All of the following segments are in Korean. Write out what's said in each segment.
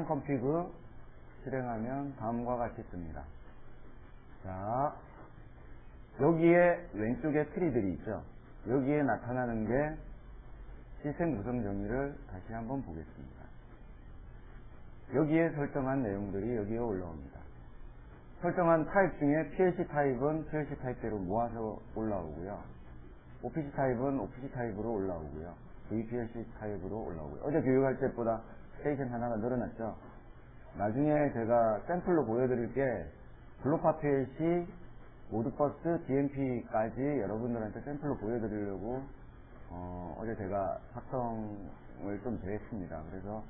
컴config 실행하면 다음과 같이 뜹니다. 자, 여기에 왼쪽에 트리들이 있죠. 여기에 나타나는 게 시스템 구성 정의를 다시 한번 보겠습니다. 여기에 설정한 내용들이 여기에 올라옵니다. 설정한 타입 중에 PLC 타입은 PLC 타입대로 모아서 올라오고요. OPC 타입은 OPC 타입으로 올라오고요. VPLC 타입으로 올라오고요. 어제 교육할 때보다 스테이션 하나가 늘어났죠. 나중에 제가 샘플로 보여드릴 게 글로파 PLC, 모드버스, DMP까지 여러분들한테 샘플로 보여드리려고 어제 제가 작성을 좀 재했습니다. 그래서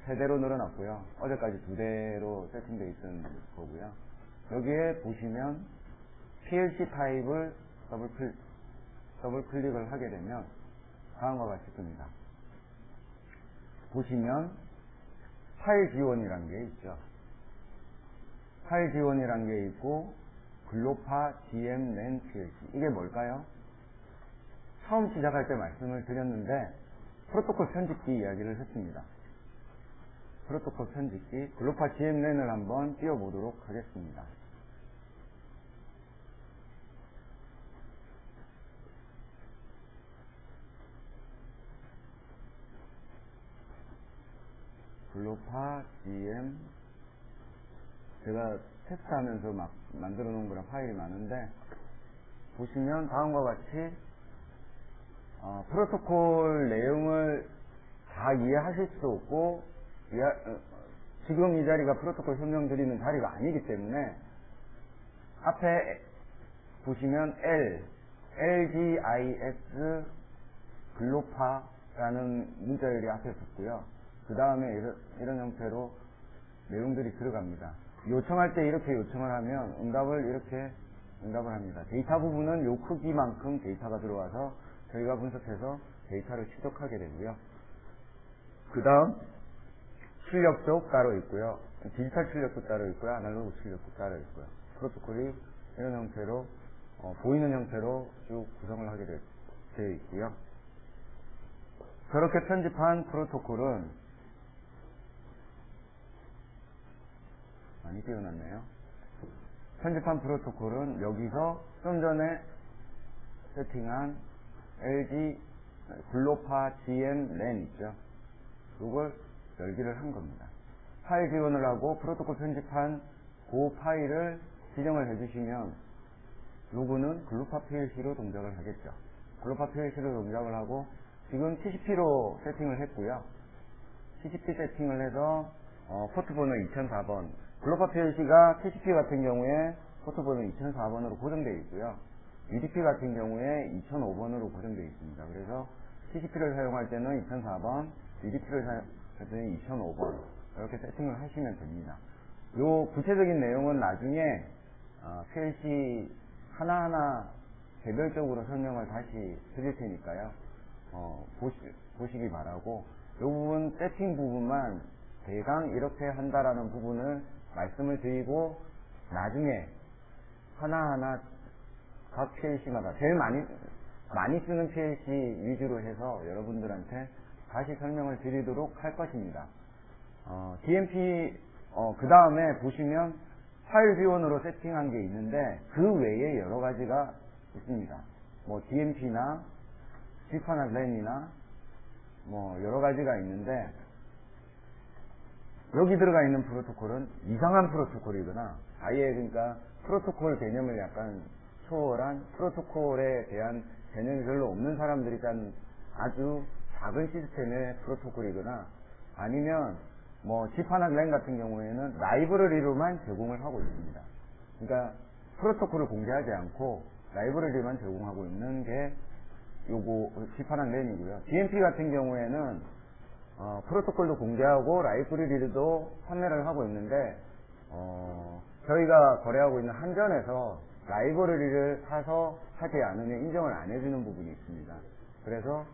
3대로 늘어났고요. 어제까지 2대로 세팅되어 있던 거고요. 여기에 보시면 PLC 타입을 더블 클릭을 하게 되면 다음과 같이 뜹니다. 보시면 파일 지원이라는 게 있죠. 파일 지원이라는 게 있고 글로파 GM 랜 PLC 이게 뭘까요? 처음 시작할 때 말씀을 드렸는데 프로토콜 편집기 이야기를 했습니다. 프로토콜 편집기 글로파 GM 랜을 한번 띄워보도록 하겠습니다. 글로파 GM 제가 테스트하면서 막 만들어 놓은 거랑 파일이 많은데 보시면 다음과 같이 프로토콜 내용을 다 이해하실 수 없고 지금 이 자리가 프로토콜 설명드리는 자리가 아니기 때문에 앞에 보시면 LGIS 글로파라는 문자열이 앞에 붙고요. 그 다음에 이런 형태로 내용들이 들어갑니다. 요청할 때 이렇게 요청을 하면 이렇게 응답을 합니다. 데이터 부분은 요 크기만큼 데이터가 들어와서 저희가 분석해서 데이터를 취득하게 되고요. 그 다음 출력도 따로 있고요. 디지털 출력도 따로 있고요. 아날로그 출력도 따로 있고요. 프로토콜이 이런 형태로 보이는 형태로 쭉 구성을 하게 되어 있고요. 그렇게 편집한 프로토콜은 많이 띄워놨네요. 편집한 프로토콜은 여기서 좀 전에 세팅한 LG 글로파 GM 랜 있죠. 이걸 열기를 한 겁니다. 파일 지원을 하고 프로토콜 편집한 그 파일을 지정을 해주시면 로그는 글로파 PLC로 동작을 하겠죠. 글로파 PLC로 동작을 하고 지금 TCP로 세팅을 했고요. TCP 세팅을 해서 포트번호 2004번 글로파 PLC가 TCP 같은 경우에 포트번호 2004번으로 고정되어 있고요. UDP 같은 경우에 2005번으로 고정되어 있습니다. 그래서 TCP를 사용할 때는 2004번, UDP를 사용할 때는 2005번 이렇게 세팅을 하시면 됩니다. 요 구체적인 내용은 나중에 PLC 하나하나 개별적으로 설명을 다시 드릴 테니까요. 보시기 바라고 요 부분 세팅 부분만 대강 이렇게 한다라는 부분을 말씀을 드리고 나중에 하나하나 각 PLC마다 제일 많이 쓰는 PLC 위주로 해서 여러분들한테 다시 설명을 드리도록 할 것입니다. DMP 그 다음에 보시면 파일 지원으로 세팅한 게 있는데 그 외에 여러 가지가 있습니다. 뭐 DMP나 G파나 랜이나 뭐 여러 가지가 있는데 여기 들어가 있는 프로토콜은 이상한 프로토콜이거나 아예 그러니까 프로토콜 개념을 약간 초월한 프로토콜에 대한 개념이 별로 없는 사람들이 짠 아주 작은 시스템의 프로토콜이거나 아니면 뭐 G파나 랜 같은 경우에는 라이브러리로만 제공을 하고 있습니다. 그러니까 프로토콜을 공개하지 않고 라이브러리만 제공하고 있는 게 요거 G파나 랜이고요. DMP 같은 경우에는 프로토콜도 공개하고 라이브러리도 판매를 하고 있는데 저희가 거래하고 있는 한전에서 라이브러리를 사서 하지 않으면 인정을 안 해주는 부분이 있습니다. 그래서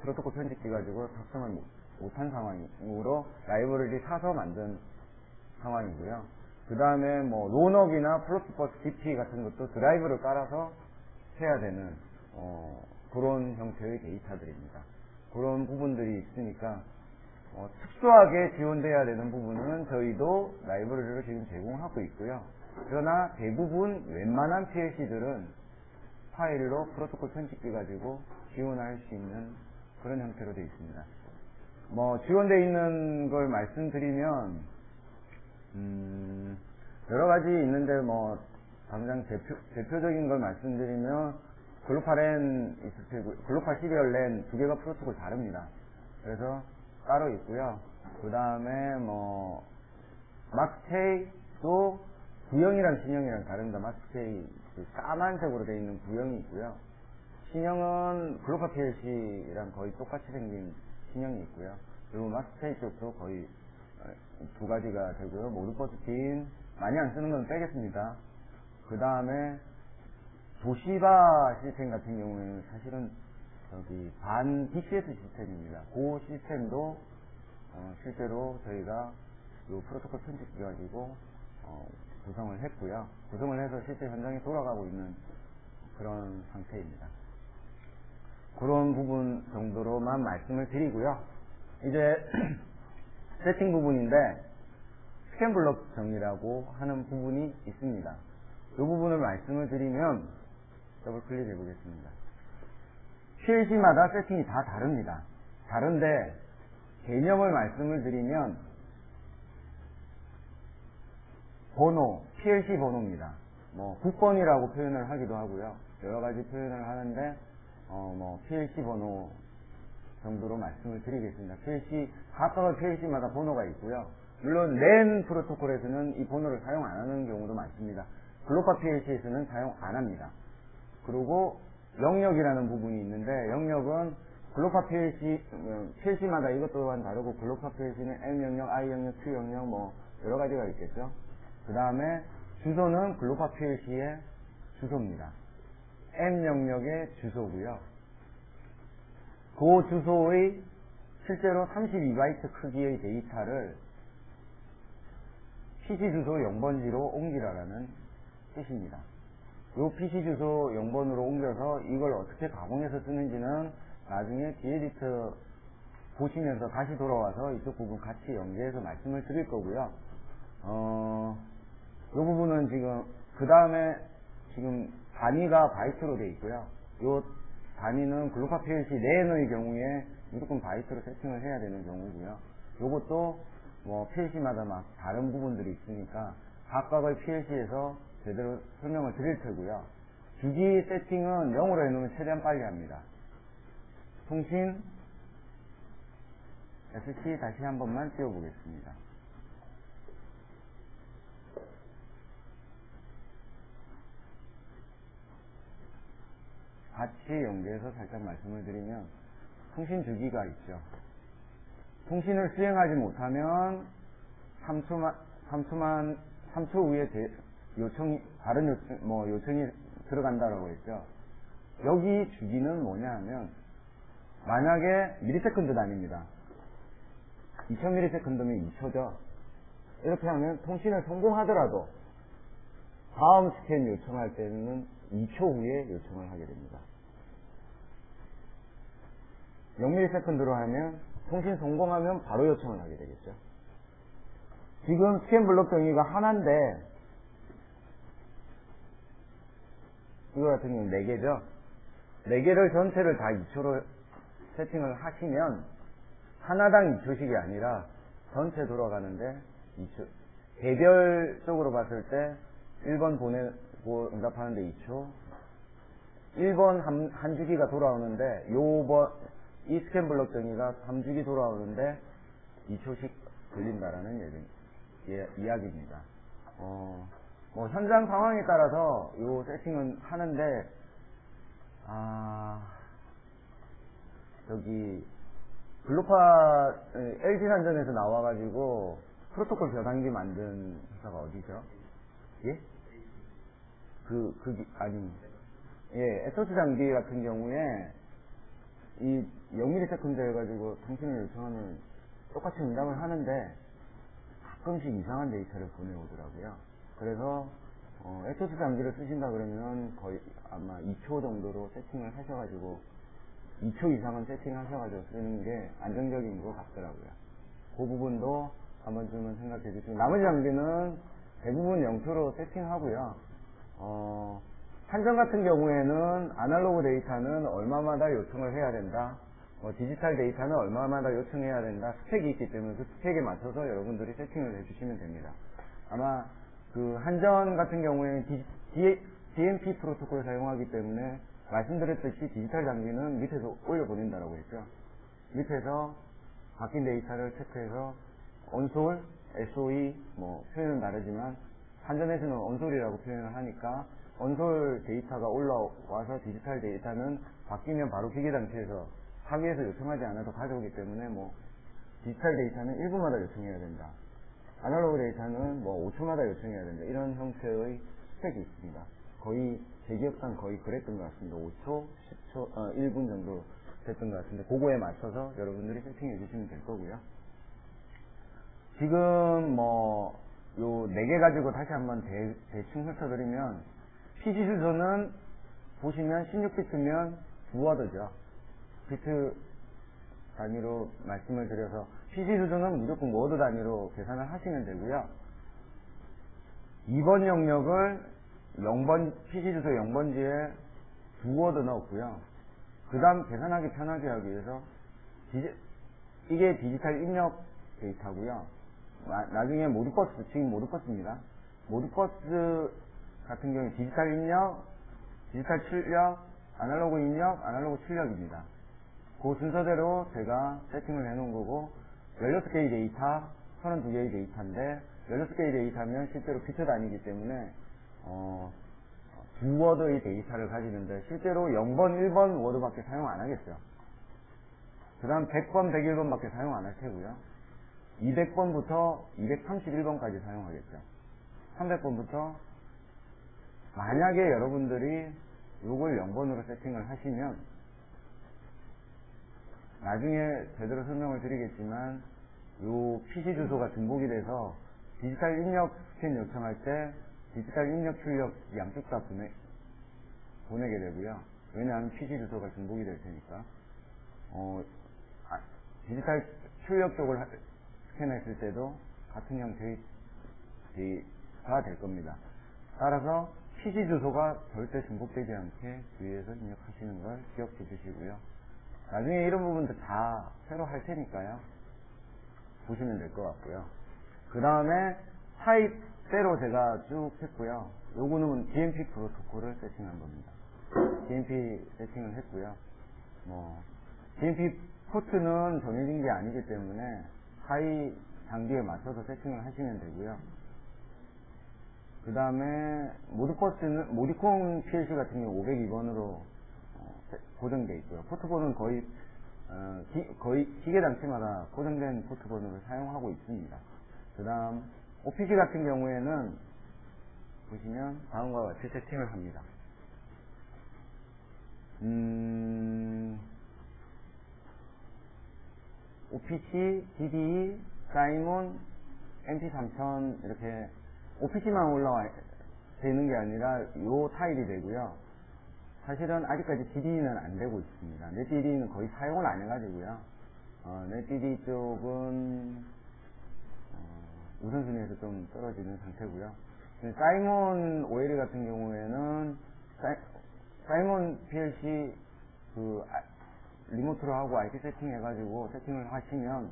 프로토콜 편집기 가지고 작성을 못한 상황으로 라이브러리 사서 만든 상황이고요. 그 다음에 뭐 론업이나 플로피버스 DP 같은 것도 드라이브를 깔아서 해야 되는 그런 형태의 데이터들입니다. 그런 부분들이 있으니까 특수하게 지원돼야 되는 부분은 저희도 라이브러리를 지금 제공하고 있고요. 그러나 대부분 웬만한 PLC들은 파일로 프로토콜 편집기 가지고 지원할 수 있는 그런 형태로 되어 있습니다. 지원되어 있는 걸 말씀드리면 여러 가지 있는데 당장 대표적인 걸 말씀드리면 글로팔 N 글로팔 12열 두 개가 프로토콜 다릅니다. 그래서 따로 있고요. 그 다음에 막스테이도 구형이랑 신형이랑 다릅니다. 막스테이 까만색으로 되어 있는 구형이 있고요. 신형은 글로팔 PLC랑 거의 똑같이 생긴 신형이 있고요. 그리고 막스테이 쪽도 거의 두 가지가 되고요. 모드버스 빈 많이 안 쓰는 건 빼겠습니다. 그 다음에 도시바 시스템 같은 경우에는 사실은 반 DCS 시스템입니다. 그 시스템도 실제로 저희가 이 프로토콜 편집기 가지고 구성을 했고요. 구성을 해서 실제 현장에 돌아가고 있는 그런 상태입니다. 그런 부분 정도로만 말씀을 드리고요. 이제 세팅 부분인데 스캔 블록 정리라고 하는 부분이 있습니다. 이 부분을 말씀을 드리면 더블 클릭해 보겠습니다. PLC마다 세팅이 다 다릅니다. 다른데 개념을 말씀을 드리면 번호, PLC 번호입니다. 국번이라고 표현을 하기도 하고요. 여러 가지 표현을 하는데 PLC 번호 정도로 말씀을 드리겠습니다. 각각의 PLC마다 번호가 있고요. 물론 LAN 프로토콜에서는 이 번호를 사용 안 하는 경우도 많습니다. 글로팔 PLC에서는 사용 안 합니다. 그리고 영역이라는 부분이 있는데 영역은 글로팔 PLC마다 이것 또한 다르고 글로팔 PLC는 M 영역, I 영역, Q 영역 여러 가지가 있겠죠. 그 다음에 주소는 글로팔 PLC의 주소입니다. M 영역의 주소고요. 그 주소의 실제로 32바이트 크기의 데이터를 PC 주소 0번지로 옮기라라는 뜻입니다. 이 PC 주소 0번으로 옮겨서 이걸 어떻게 가공해서 쓰는지는 나중에 디에디터 보시면서 다시 돌아와서 이쪽 부분 같이 연계해서 말씀을 드릴 거고요. 이 부분은 지금 그 다음에 지금 단위가 바이트로 되어 있고요. 이 단위는 글로팔 PLC 내의 경우에 무조건 바이트로 세팅을 해야 되는 경우고요. 이것도 PLC마다 막 다른 부분들이 있으니까 각각의 PLC에서 제대로 설명을 드릴 테고요. 주기 세팅은 0으로 해놓으면 최대한 빨리 합니다. 통신 SC 다시 한 번만 띄워보겠습니다. 같이 연계해서 살짝 말씀을 드리면 통신 주기가 있죠. 통신을 수행하지 못하면 3초 후에 다른 요청이 들어간다라고 했죠. 여기 주기는 뭐냐 하면 만약에 미리세컨드 단위입니다. 2000ms면 2초죠. 이렇게 하면 통신을 성공하더라도 다음 스캔 요청할 때는 2초 후에 요청을 하게 됩니다. 0ms로 하면 통신 성공하면 바로 요청을 하게 되겠죠. 지금 스캔 블록 정의가 하나인데 이거 같은 경우는 4개죠. 4개를 전체를 다 2초로 세팅을 하시면 하나당 2초씩이 아니라 전체 돌아가는데 2초. 개별적으로 봤을 때 1번 보내고 응답하는데 2초, 1번 한 주기가 돌아오는데 이 스캔 블록 정의가 3주기 돌아오는데 2초씩 걸린다라는 이야기입니다. 현장 상황에 따라서 이 세팅은 하는데 글로팔 LG 산전에서 나와가지고 프로토콜 변환기 만든 회사가 어디죠? 예? 에소스 장비 같은 경우에 이 0ms 해가지고 통신을 요청하면 똑같이 응답을 하는데 가끔씩 이상한 데이터를 보내오더라고요. 그래서 에소스 장비를 쓰신다 그러면 거의 아마 2초 정도로 세팅을 하셔가지고 2초 이상은 세팅하셔가지고 쓰는 게 안정적인 것 같더라고요. 그 부분도 한 번쯤은 생각해 주시고, 나머지 장비는 대부분 영표로 세팅하고요. 한전 같은 경우에는 아날로그 데이터는 얼마마다 요청을 해야 된다, 디지털 데이터는 얼마마다 요청해야 된다, 스펙이 있기 때문에 그 스펙에 맞춰서 여러분들이 세팅을 해주시면 됩니다. 아마 그 한전 같은 경우에는 DMP 프로토콜을 사용하기 때문에 말씀드렸듯이 디지털 장비는 밑에서 올려보낸다라고 했죠. 밑에서 바뀐 데이터를 체크해서 온솔, SOE, 표현은 다르지만 한전에서는 온솔이라고 표현을 하니까 온솔 데이터가 올라와서 디지털 데이터는 바뀌면 바로 기계 장치에서 하기에서 요청하지 않아도 가져오기 때문에 디지털 데이터는 1분마다 요청해야 된다. 아날로그 데이터는 5초마다 요청해야 된다. 이런 형태의 스펙이 있습니다. 거의 제 기억상 거의 그랬던 것 같습니다. 5초, 10초, 1분 정도 됐던 것 같은데 그거에 맞춰서 여러분들이 세팅해 주시면 될 거고요. 지금 요 4개 가지고 다시 한번 대충 훑어드리면, PC 주소는 보시면 16비트면 부워드죠. 비트 단위로 말씀을 드려서 PC 주소는 무조건 워드 단위로 계산을 하시면 되고요. 2번 영역을 PC 주소 0번지에 부워드 넣었고요. 그 다음 계산하기 편하게 하기 위해서 이게 디지털 입력 데이터고요. 나중에 모드버스, 지금 모드버스입니다. 모드버스 같은 경우에 디지털 입력, 디지털 출력, 아날로그 입력, 아날로그 출력입니다. 그 순서대로 제가 세팅을 해놓은 거고, 16개의 데이터, 32개의 데이터인데 16개의 데이터면 실제로 비트 단위이기 때문에 두 워드의 데이터를 가지는데 실제로 0번, 1번 워드밖에 사용 안 하겠어요. 그 다음 100번, 101번밖에 사용 안 할 테고요. 200번부터 231번까지 사용하겠죠. 300번부터 만약에 여러분들이 요걸 0번으로 세팅을 하시면 나중에 제대로 설명을 드리겠지만 요 PC 주소가 중복이 돼서 디지털 입력 스캔 요청할 때 디지털 입력 출력 양쪽 다 보내게 되고요. 왜냐하면 PC 주소가 중복이 될 테니까. 디지털 출력 쪽을 스캔했을 때도 같은 형태가 될 겁니다. 따라서 PC 주소가 절대 중복되지 않게 주의해서 입력하시는 걸 기억해 주시고요. 나중에 이런 부분도 다 새로 할 테니까요. 보시면 될 것 같고요. 그 다음에 타입대로 제가 쭉 했고요. 요거는 DMP 프로토콜을 세팅한 겁니다. DMP 세팅을 했고요. DMP 포트는 정해진 게 아니기 때문에 하이 장비에 맞춰서 세팅을 하시면 되고요. 그 다음에 모드버스는 모디콘 PLC 같은 경우 502번으로 고정되어 있고요. 포트번은 거의 기계 장치마다 고정된 포트번호를 사용하고 있습니다. 그 다음 OPC 같은 경우에는 보시면 다음과 같이 세팅을 합니다. OPC, DDE, 사이몬, MP3000 이렇게 OPC만 올라와 되는 게 아니라 요 타입이 되고요. 사실은 아직까지 DDE는 안 되고 있습니다. 넷DDE는 거의 사용을 안 해가지고요. 넷DDE 쪽은 우선순위에서 좀 떨어지는 상태고요. 사이몬 OLE 같은 경우에는 사이몬 PLC 리모트로 하고 IP 세팅 해가지고 세팅을 하시면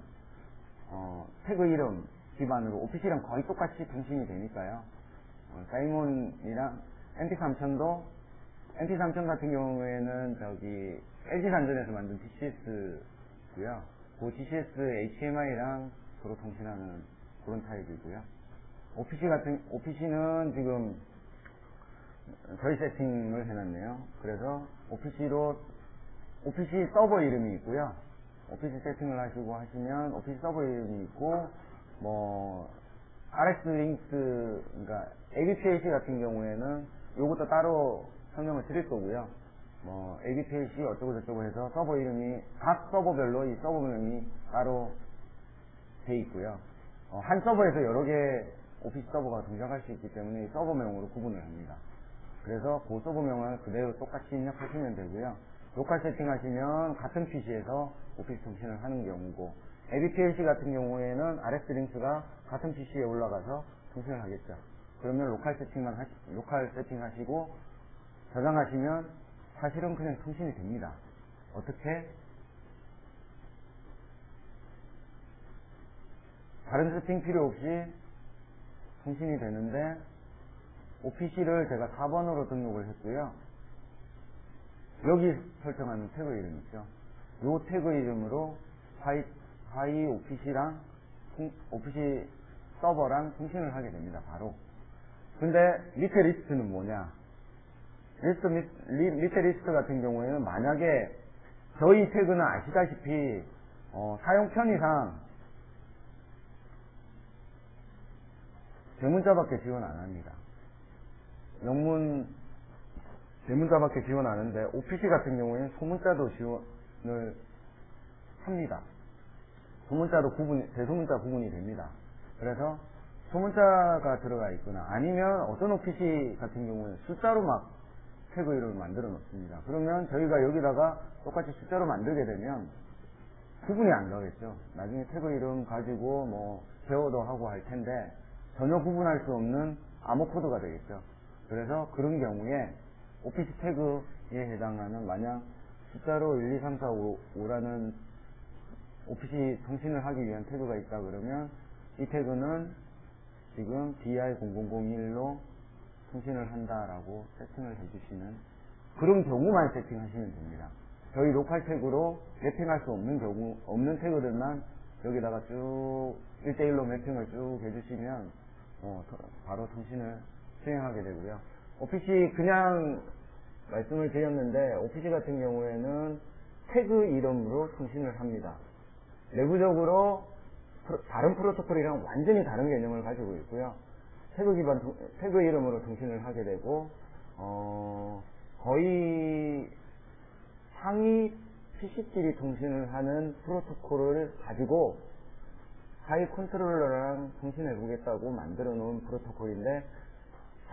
태그 이름 기반으로 OPC랑 거의 똑같이 분신이 되니까요. 사이몬이랑 MP3000도 MP3000 같은 경우에는 LG산전에서 만든 DCS고요. 그 DCS HMI랑 서로 통신하는 그런 타입이고요. OPC는 지금 저희 세팅을 해놨네요. 그래서 OPC 서버 이름이 있고요. OPC 세팅을 하시고 하시면 OPC 서버 이름이 있고, RS 링스, 그러니까 ABPLC 같은 경우에는 요것도 따로 설명을 드릴 거고요. ABPLC 어쩌고저쩌고 해서 서버 이름이, 각 서버별로 이 서버 명이 따로 돼 있고요. 한 서버에서 여러 개 오피스 서버가 동작할 수 있기 때문에 서버명으로 구분을 합니다. 그래서 그 서버명을 그대로 똑같이 입력하시면 되고요. 로컬 세팅하시면 같은 PC에서 오피스 통신을 하는 경우고, ABPLC 같은 경우에는 RS 링크가 같은 PC에 올라가서 통신을 하겠죠. 그러면 로컬 세팅하시고 저장하시면 사실은 그냥 통신이 됩니다. 어떻게? 다른 세팅 필요 없이 통신이 되는데 OPC를 제가 4번으로 등록을 했고요. 여기 설정하는 태그 이름 있죠. 요 태그 이름으로 하이 OPC랑 OPC 서버랑 통신을 하게 됩니다. 바로. 근데 밑에 리스트는 뭐냐? 밑에 리스트 같은 경우에는 만약에 저희 태그는 아시다시피 사용 편의상 대문자밖에 지원 안 합니다. 영문 대문자밖에 지원 안 하는데 OPC 같은 경우에는 소문자도 지원을 합니다. 소문자도 대소문자 구분이 됩니다. 그래서 소문자가 들어가 있거나 아니면 어떤 OPC 같은 경우에는 숫자로 막 태그 이름을 만들어 놓습니다. 그러면 저희가 여기다가 똑같이 숫자로 만들게 되면 구분이 안 가겠죠. 나중에 태그 이름 가지고 뭐 제어도 하고 할 텐데 전혀 구분할 수 없는 암호 코드가 되겠죠. 그래서 그런 경우에 OPC 태그에 해당하는 만약 숫자로 1, 2, 3, 4, 5라는 OPC 통신을 하기 위한 태그가 있다 그러면 이 태그는 지금 DI0001로 통신을 한다라고 세팅을 해주시는 그런 경우만 세팅하시면 됩니다. 저희 로컬 태그로 매핑할 수 없는 태그들만 여기다가 쭉 1대1로 매핑을 쭉 해주시면 바로 통신을 수행하게 되고요. OPC 그냥 말씀을 드렸는데 OPC 같은 경우에는 태그 이름으로 통신을 합니다. 내부적으로 다른 프로토콜이랑 완전히 다른 개념을 가지고 있고요. 태그 이름으로 통신을 하게 되고 거의 상위 PC끼리 통신을 하는 프로토콜을 가지고 하이 컨트롤러랑 통신해 보겠다고 만들어 놓은 프로토콜인데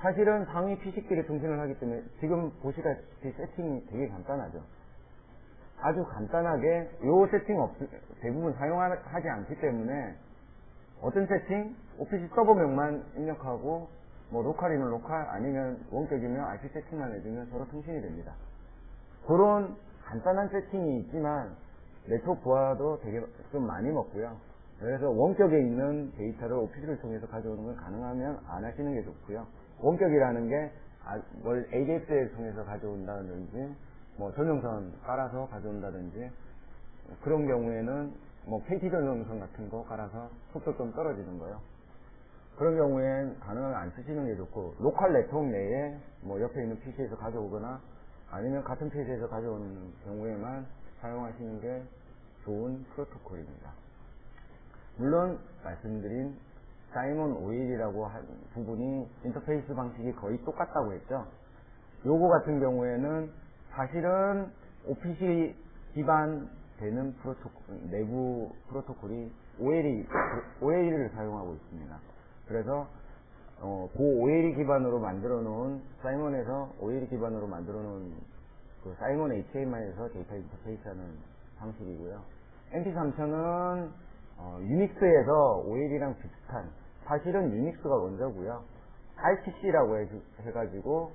사실은 상위 PC끼리 통신을 하기 때문에 지금 보시다시피 세팅이 되게 간단하죠. 아주 간단하게 요 세팅 대부분 사용하지 않기 때문에 어떤 세팅? OPC 서버명만 입력하고 뭐 로컬이면 로컬 아니면 원격이면 IP 세팅만 해주면 서로 통신이 됩니다. 그런 간단한 세팅이 있지만 네트워크 부하도 되게 좀 많이 먹고요. 그래서 원격에 있는 데이터를 OPC를 통해서 가져오는 건 가능하면 안 하시는 게 좋고요. 원격이라는 게 뭘 ADS를 통해서 가져온다든지 뭐 전용선 깔아서 가져온다든지 그런 경우에는 뭐 KT 전용선 같은 거 깔아서 속도 좀 떨어지는 거요. 그런 경우엔 가능하면 안 쓰시는 게 좋고 로컬 네트워크 내에 뭐 옆에 있는 PC에서 가져오거나 아니면 같은 PC에서 가져오는 경우에만 사용하시는 게 좋은 프로토콜입니다. 물론 말씀드린 사이먼 오일이라고 한 부분이 인터페이스 방식이 거의 똑같다고 했죠. 요거 같은 경우에는 사실은 OPC 기반 되는 내부 프로토콜이 OLE를 사용하고 있습니다. 그래서 그 OLE 기반으로 만들어 놓은 사이먼에서 OLE 기반으로 만들어 놓은 그 사이먼 HMI에서 데이터 인터페이스 하는 방식이고요. MP3000은 유닉스에서 OLE랑 비슷한 사실은 유닉스가 원조고요. RPC라고 해가지고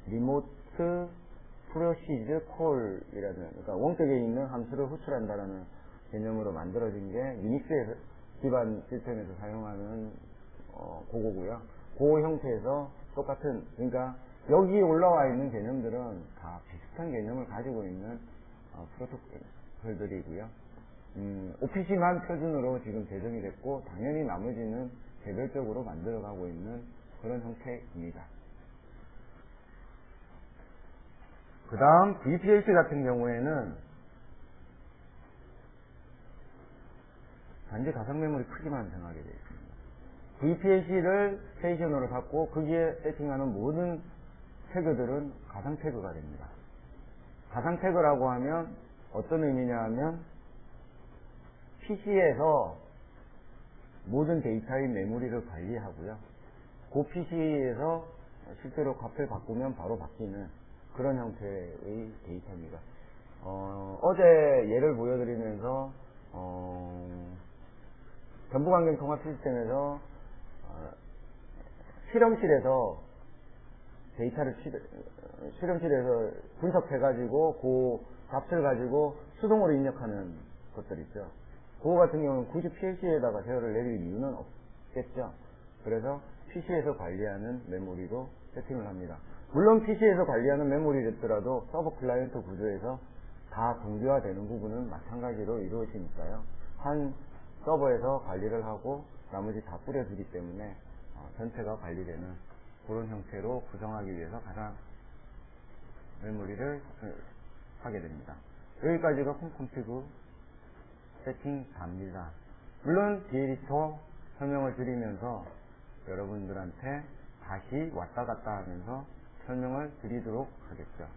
리모트 프로시즈 콜이라는 그러니까 원격에 있는 함수를 호출한다라는 개념으로 만들어진 게 유닉스 기반 시스템에서 사용하는 그거고요. 그 형태에서 똑같은 그러니까 여기 올라와 있는 개념들은 다 비슷한 개념을 가지고 있는 프로토콜들이고요. OPC만 표준으로 지금 제정이 됐고 당연히 나머지는 개별적으로 만들어가고 있는 그런 형태입니다. 그 다음 VPLC 같은 경우에는 단지 가상 메모리 크기만 정하게 되어 있습니다. VPLC를 스테이션으로 잡고 거기에 세팅하는 모든 태그들은 가상 태그가 됩니다. 가상 태그라고 하면 어떤 의미냐 하면 PC에서 모든 데이터의 메모리를 관리하고요. 그 PC에서 실제로 값을 바꾸면 바로 바뀌는 그런 형태의 데이터입니다. 어제 예를 보여드리면서 전북환경 통합 시스템에서 실험실에서 데이터를 실험실에서 분석해가지고 그 값을 가지고 수동으로 입력하는 것들 있죠. 그거 같은 경우는 굳이 PLC에다가 제어를 내릴 이유는 없겠죠. 그래서 PC에서 관리하는 메모리로 세팅을 합니다. 물론 PC에서 관리하는 메모리였더라도 서버 클라이언트 구조에서 다 동기화되는 부분은 마찬가지로 이루어지니까요. 한 서버에서 관리를 하고 나머지 다 뿌려주기 때문에 전체가 관리되는 그런 형태로 구성하기 위해서 가상 메모리를 하게 됩니다. 여기까지가 홈컴피그 세팅 답니다. 물론 뒤에 더 설명을 드리면서 여러분들한테 다시 왔다 갔다 하면서 설명을 드리도록 하겠죠.